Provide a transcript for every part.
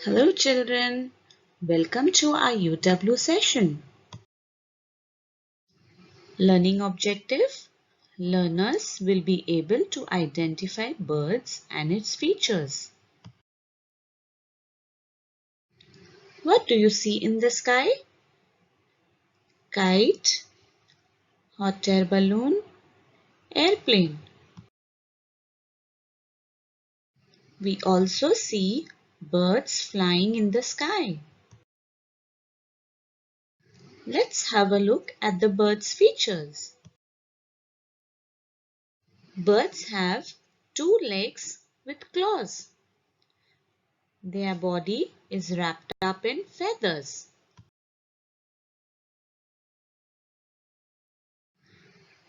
Hello children, welcome to our UW session. Learning objective. Learners will be able to identify birds and its features. What do you see in the sky? Kite, hot air balloon, airplane. We also see birds flying in the sky. Let's have a look at the bird's features. Birds have two legs with claws. Their body is wrapped up in feathers.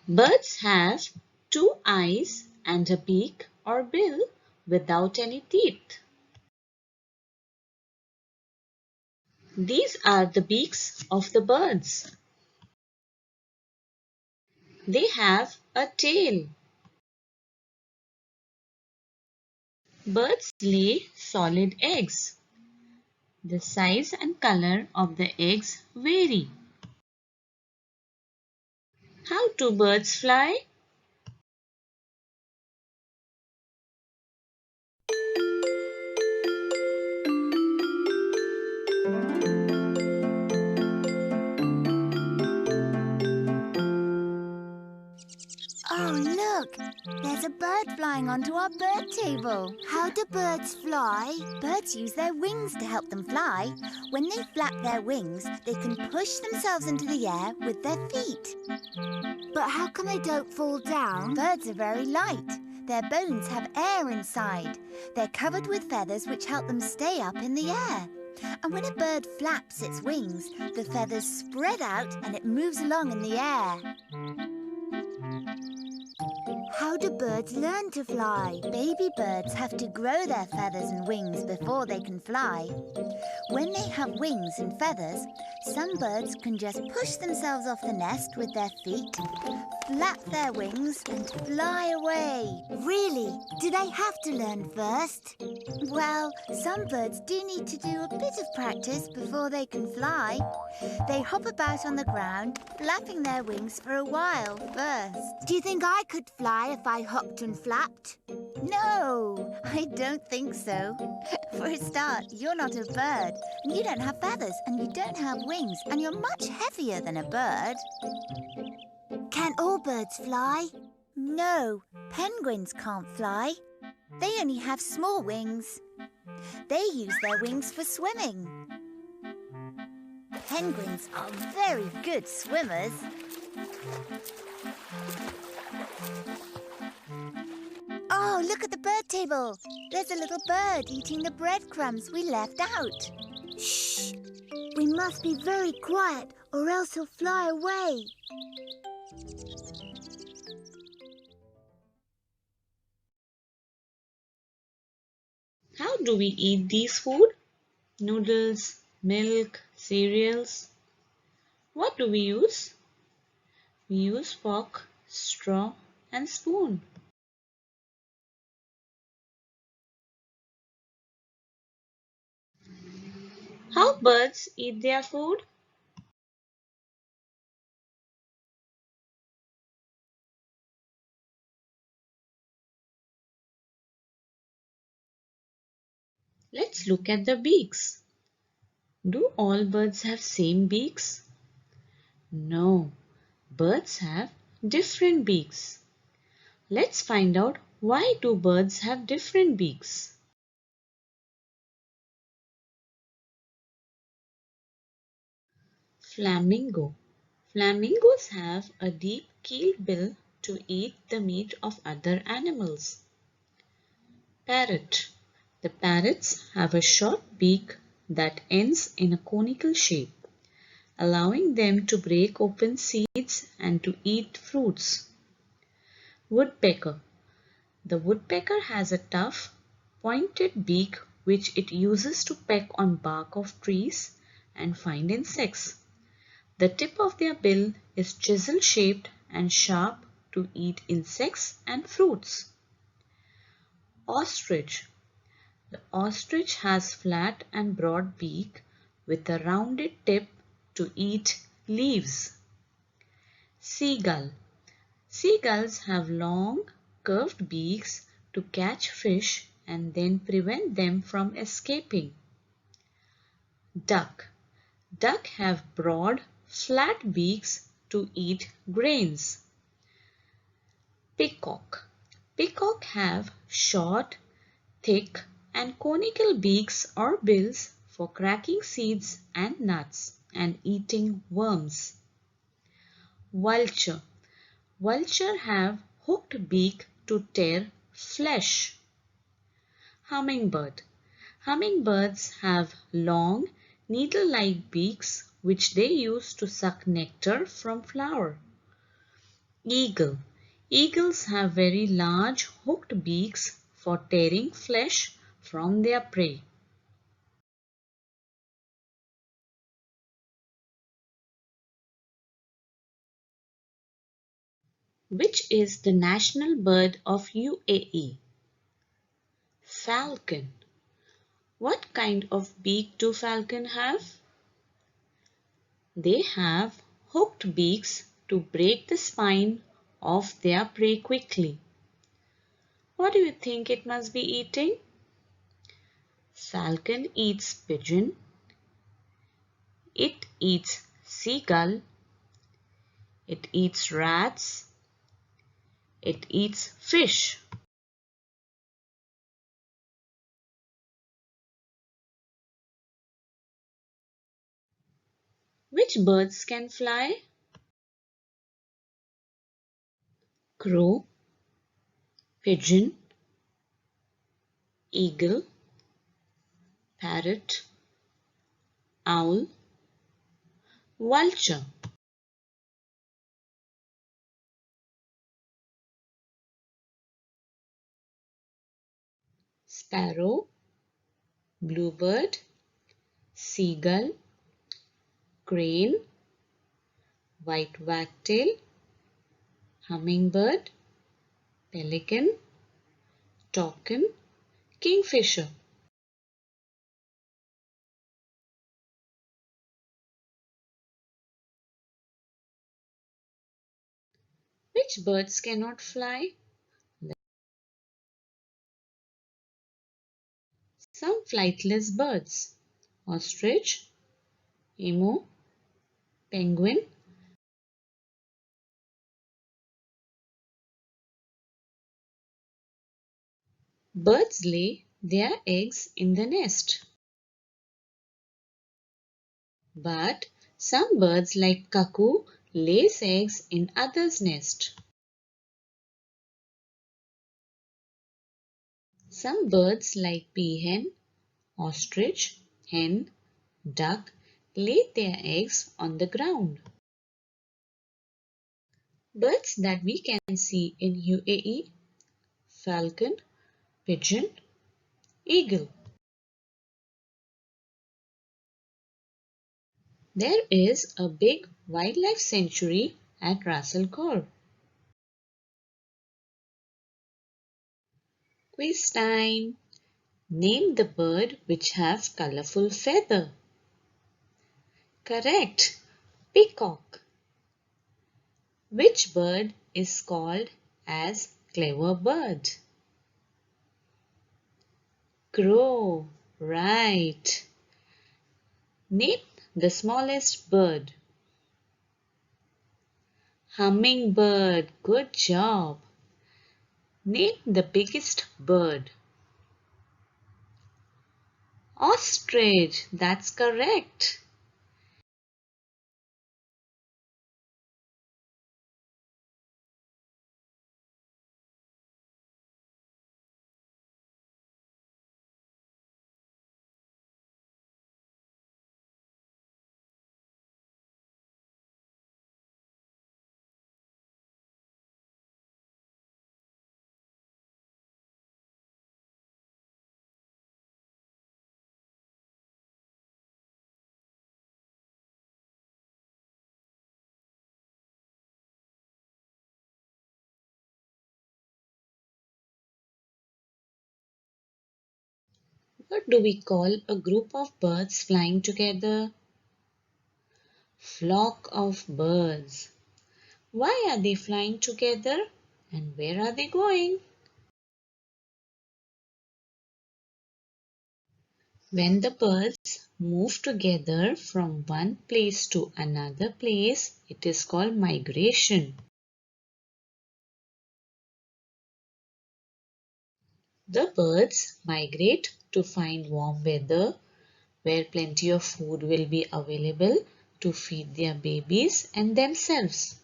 Birds have two eyes and a beak or bill without any teeth. These are the beaks of the birds. They have a tail. Birds lay solid eggs. The size and color of the eggs vary. How do birds fly? Oh, look! There's a bird flying onto our bird table. How do birds fly? Birds use their wings to help them fly. When they flap their wings, they can push themselves into the air with their feet. But how come they don't fall down? Birds are very light. Their bones have air inside. They're covered with feathers which help them stay up in the air. And when a bird flaps its wings, the feathers spread out and it moves along in the air. How do birds learn to fly? Baby birds have to grow their feathers and wings before they can fly. When they have wings and feathers, some birds can just push themselves off the nest with their feet, flap their wings and fly away. Really? Do they have to learn first? Well, some birds do need to do a bit of practice before they can fly. They hop about on the ground, flapping their wings for a while first. Do you think I could fly if I hopped and flapped? No, I don't think so. For a start, you're not a bird, and you don't have feathers, and you don't have wings, and you're much heavier than a bird. Can all birds fly? No, penguins can't fly. They only have small wings. They use their wings for swimming. Penguins are very good swimmers. Oh, look at the bird table. There's a little bird eating the breadcrumbs we left out. Shh! We must be very quiet or else he'll fly away. How do we eat these food? Noodles, milk, cereals. What do we use? We use fork, straw and spoon. How birds eat their food? Let's look at the beaks. Do all birds have same beaks? No, birds have different beaks. Let's find out why do birds have different beaks. Flamingo. Flamingos have a deep keeled bill to eat the meat of other animals. Parrot. The parrots have a short beak that ends in a conical shape, allowing them to break open seeds and to eat fruits. Woodpecker. The woodpecker has a tough, pointed beak which it uses to peck on bark of trees and find insects. The tip of their bill is chisel-shaped and sharp to eat insects and fruits. Ostrich. The ostrich has flat and broad beak with a rounded tip to eat leaves. Seagull. Seagulls have long, curved beaks to catch fish and then prevent them from escaping. Duck. Duck have broad, flat beaks to eat grains. Peacock. Peacock have short, thick and conical beaks or bills for cracking seeds and nuts and eating worms. Vulture. Vulture have hooked beak to tear flesh. Hummingbird. Hummingbirds have long, needle-like beaks which they use to suck nectar from flower. Eagle. Eagles have very large hooked beaks for tearing flesh from their prey. Which is the national bird of UAE? Falcon. What kind of beak do falcon have? They have hooked beaks to break the spine of their prey quickly. What do you think it must be eating? Falcon eats pigeon. It eats seagull. It eats rats. It eats fish. Which birds can fly? Crow, pigeon, eagle, parrot, owl, vulture. Sparrow, bluebird, seagull, crane, white wagtail, hummingbird, pelican, toucan, kingfisher. Which birds cannot fly? Some flightless birds. Ostrich, emu, penguin. Birds lay their eggs in the nest. But some birds like cuckoo lays eggs in others' nest. Some birds like peahen, ostrich, hen, duck lay their eggs on the ground. Birds that we can see in UAE: falcon, pigeon, eagle. There is a big wildlife sanctuary at Ras Al Khor. Quiz time. Name the bird which has colorful feather. Correct. Peacock. Which bird is called as clever bird? Crow. Right. Name the smallest bird. Hummingbird. Good job. Name the biggest bird. Ostrich. That's correct. What do we call a group of birds flying together? Flock of birds. Why are they flying together and where are they going? When the birds move together from one place to another place, it is called migration. The birds migrate to find warm weather where plenty of food will be available to feed their babies and themselves.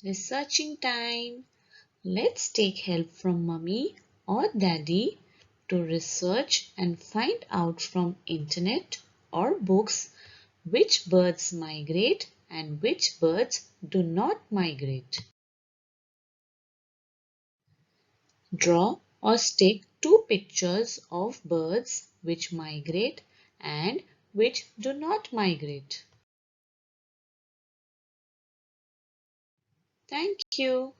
Researching time. Let's take help from mummy or daddy to research and find out from internet or books which birds migrate and which birds do not migrate. Draw or stick two pictures of birds which migrate and which do not migrate. Thank you.